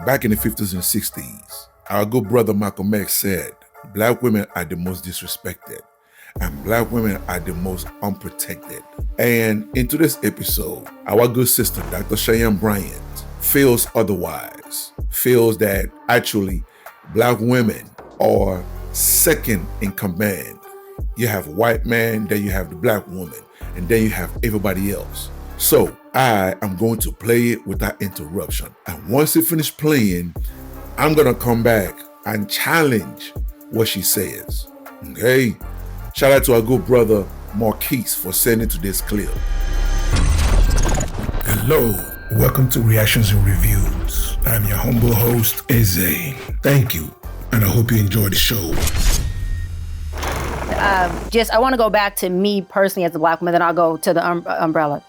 Back in the 50s and 60s, our good brother Malcolm X said, Black women are the most disrespected and Black women are the most unprotected. And in today's episode, our good sister, Dr. Cheyenne Bryant, feels otherwise, feels that actually Black women are second in command. You have white man, then you have the Black woman, and then you have everybody else. So I am going to play it without interruption. And once it finishes playing, I'm going to come back and challenge what she says. Okay? Shout out to our good brother Marquise for sending to this clip. Hello, welcome to Reactions and Reviews. I'm your humble host, Eze. Thank you, and I hope you enjoy the show. I want to go back to me personally as a Black woman, then I'll go to the umbrella.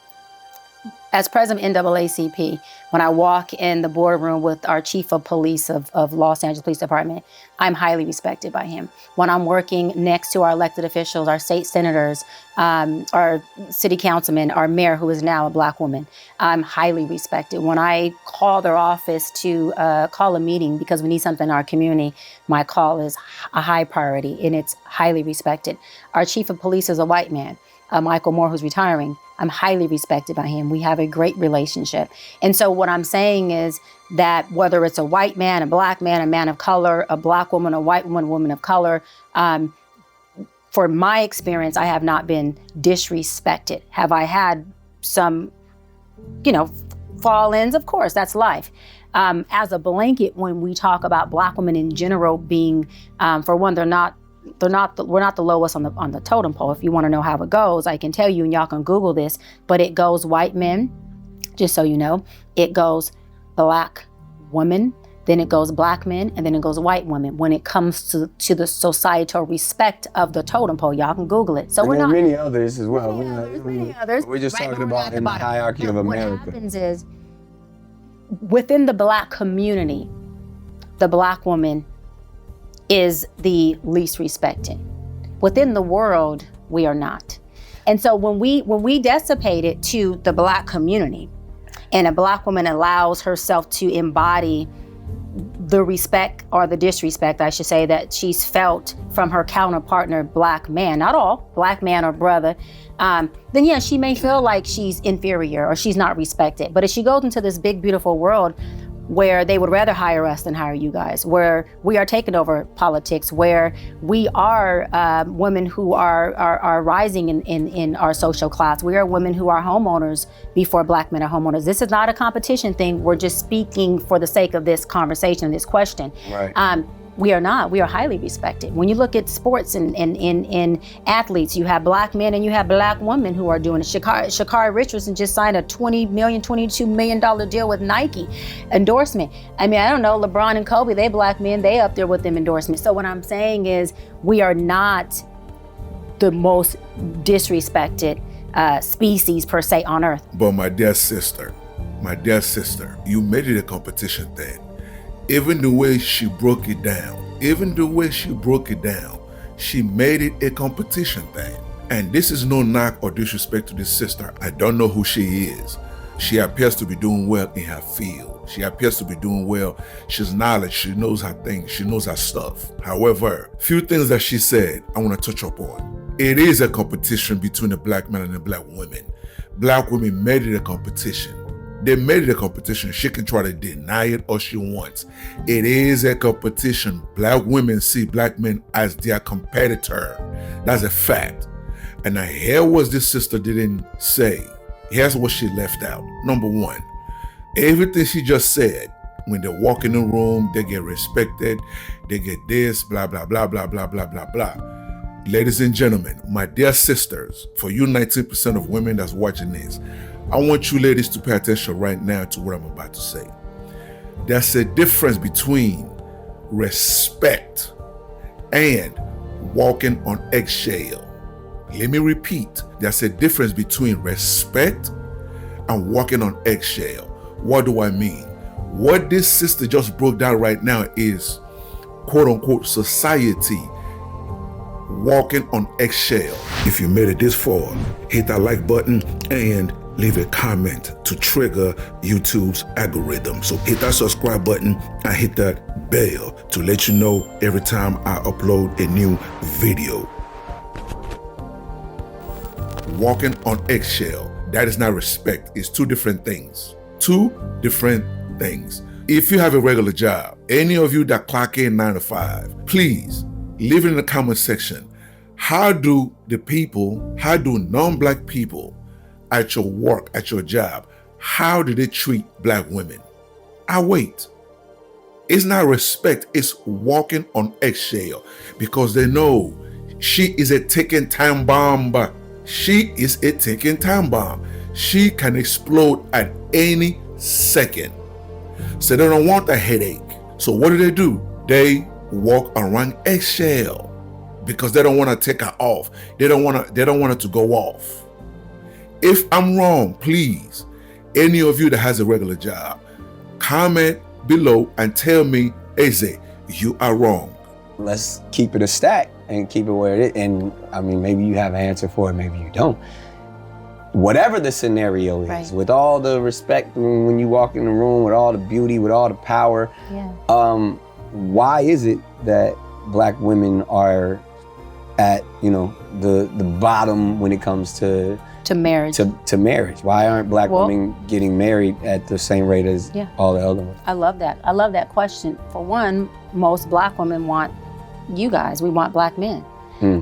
As president of NAACP, when I walk in the boardroom with our chief of police of Los Angeles Police Department, I'm highly respected by him. When I'm working next to our elected officials, our state senators, our city councilman, our mayor, who is now a Black woman, I'm highly respected. When I call their office to call a meeting because we need something in our community, my call is a high priority and it's highly respected. Our chief of police is a white man, Michael Moore, who's retiring. I'm highly respected by him. We have a great relationship. And so what I'm saying is that whether it's a white man, a Black man, a man of color, a Black woman, a white woman, woman of color, for my experience, I have not been disrespected. Have I had some, fall-ins? Of course, that's life. As a blanket, when we talk about Black women in general being, for one, we're not the lowest on the totem pole. If you want to know how it goes, I can tell you, and y'all can Google this, but it goes white men, just so you know. It goes Black women, then it goes Black men, and then it goes white women. When it comes to the societal respect of the totem pole, y'all can Google it. So and we're not many others as well. Many others. We're just talking about in the hierarchy of What America. happens is, within the Black community, the Black woman is the least respected. Within the world, we are not. And so when we dissipate it to the Black community, and a Black woman allows herself to embody the respect or the disrespect, I should say, that she's felt from her counterpartner, Black man, not all, Black man or brother, then yeah, she may feel like she's inferior or she's not respected. But if she goes into this big, beautiful world where they would rather hire us than hire you guys, where we are taking over politics, where we are women who are rising in our social class. We are women who are homeowners before Black men are homeowners. This is not a competition thing. We're just speaking for the sake of this conversation, this question. Right. We are not. We are highly respected. When you look at sports and athletes, you have Black men and you have Black women who are doing it. Sha'Carri Richardson just signed a $22 million deal with Nike endorsement. I mean, I don't know, LeBron and Kobe, they Black men, they up there with them endorsements. So what I'm saying is we are not the most disrespected species per se on earth. But my dear sister, you made it a competition thing. Even the way she broke it down, she made it a competition thing. And this is no knock or disrespect to this sister. I don't know who she is. She appears to be doing well in her field. She appears to be doing well. She's knowledge. She knows her things. She knows her stuff. However, few things that she said, I want to touch upon. It is a competition between the Black man and the Black women. Black women made it a competition. They made it a competition. She can try to deny it all she wants. It is a competition. Black women see Black men as their competitor. That's a fact. And now here was this sister didn't say. Here's what she left out. Number one, everything she just said, when they walk in the room, they get respected, they get this, blah, blah, blah, blah, blah, blah, blah, blah. Ladies and gentlemen, my dear sisters, for you 19% of women that's watching this, I want you ladies to pay attention right now to what I'm about to say. There's a difference between respect and walking on eggshell. Let me repeat. There's a difference between respect and walking on eggshell. What do I mean? What this sister just broke down right now is, quote unquote, society walking on eggshell. If you made it this far, hit that like button and leave a comment to trigger YouTube's algorithm. So hit that subscribe button and hit that bell to let you know every time I upload a new video. Walking on eggshell, that is not respect. It's two different things. Two different things. If you have a regular job, any of you that clock in 9 to 5, please leave it in the comment section. How do non-black people at your work, at your job, how do they treat black women? I wait. It's not respect, it's walking on eggshell because they know she is a ticking time bomb. She is a ticking time bomb. She can explode at any second. So they don't want a headache. So what do? They walk around eggshell because they don't want to take her off. They don't want it to go off. If I'm wrong, please, any of you that has a regular job, comment below and tell me, Eze, you are wrong. Let's keep it a stack and keep it where it is. And I mean, maybe you have an answer for it, maybe you don't. Whatever the scenario is, right, with all the respect when you walk in the room, with all the beauty, with all the power, why is it that black women are at, the bottom when it comes to marriage? To marriage. Why aren't black women getting married at the same rate as all the other ones? I love that. I love that question. For one, most black women want you guys. We want black men.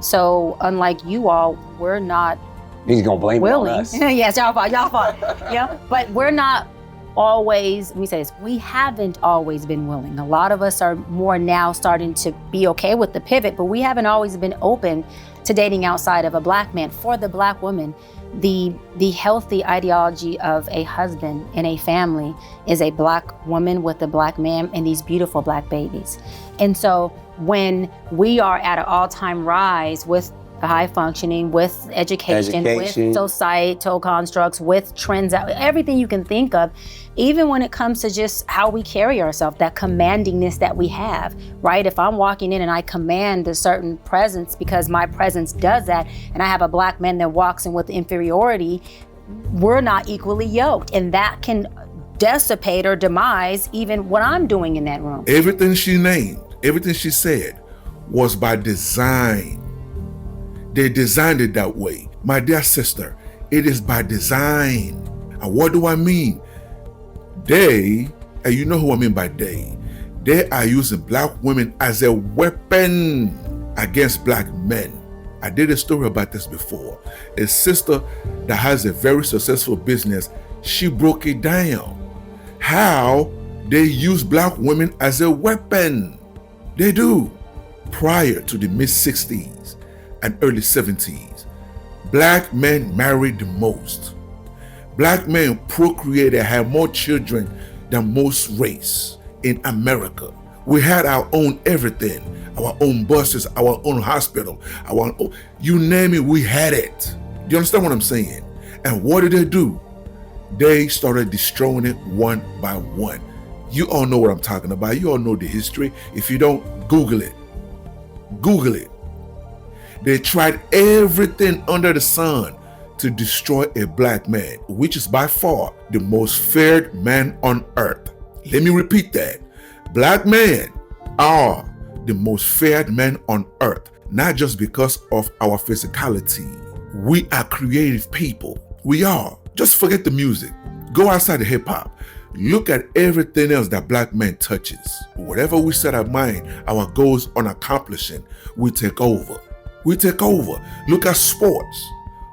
So unlike you all, we're not He's gonna blame willing. it on us. Yes, y'all fault. Yeah, but we're not always. Let me say this: we haven't always been willing. A lot of us are more now starting to be okay with the pivot, but we haven't always been open to dating outside of a black man. For the black woman, the healthy ideology of a husband in a family is a black woman with a black man and these beautiful black babies. And so when we are at an all-time rise with high functioning, with education, with societal constructs, with trends, everything you can think of, even when it comes to just how we carry ourselves, that commandingness that we have, right? If I'm walking in and I command a certain presence because my presence does that, and I have a black man that walks in with inferiority, we're not equally yoked. And that can dissipate or demise even what I'm doing in that room. Everything she named, everything she said was by design. They designed it that way. My dear sister, it is by design. And what do I mean? They, and you know who I mean by they are using black women as a weapon against black men. I did a story about this before. A sister that has a very successful business, she broke it down. How they use black women as a weapon. They do. Prior to the mid-60s, and early 70s, black men married the most. Black men procreated, had more children than most race in America. We had our own everything, our own buses, our own hospital, you name it, we had it. Do you understand what I'm saying? And what did they do? They started destroying it one by one. You all know what I'm talking about. You all know the history. If you don't, Google it. Google it. They tried everything under the sun to destroy a black man, which is by far the most feared man on earth. Let me repeat that. Black men are the most feared men on earth, not just because of our physicality. We are creative people. We are. Just forget the music. Go outside the hip hop. Look at everything else that black men touches. Whatever we set our mind, our goals on accomplishing, we take over. We take over. Look at sports.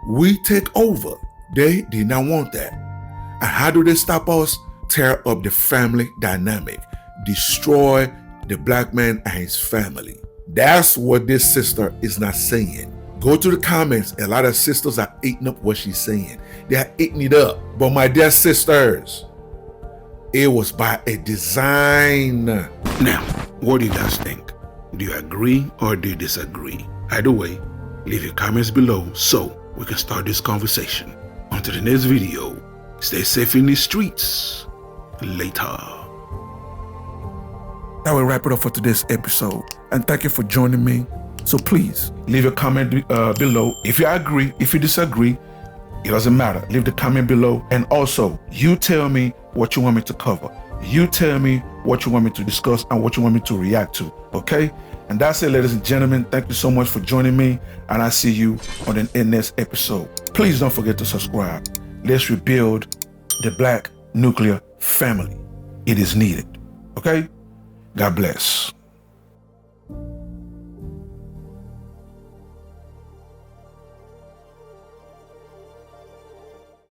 We take over. They did not want that. And how do they stop us? Tear up the family dynamic. Destroy the black man and his family. That's what this sister is not saying. Go to the comments. A lot of sisters are eating up what she's saying. They are eating it up. But my dear sisters, it was by a design. Now, what do you guys think? Do you agree or do you disagree? Either way, leave your comments below so we can start this conversation. Until the next video, stay safe in the streets. Later. That will wrap it up for today's episode. And thank you for joining me. So please leave a comment below. If you agree, if you disagree, It doesn't matter. Leave the comment below. And also, you tell me what you want me to cover. You tell me what you want me to discuss and what you want me to react to, okay? And that's it, ladies and gentlemen. Thank you so much for joining me, and I see you on the next episode. Please don't forget to subscribe. Let's rebuild the Black nuclear family. It is needed, okay? God bless.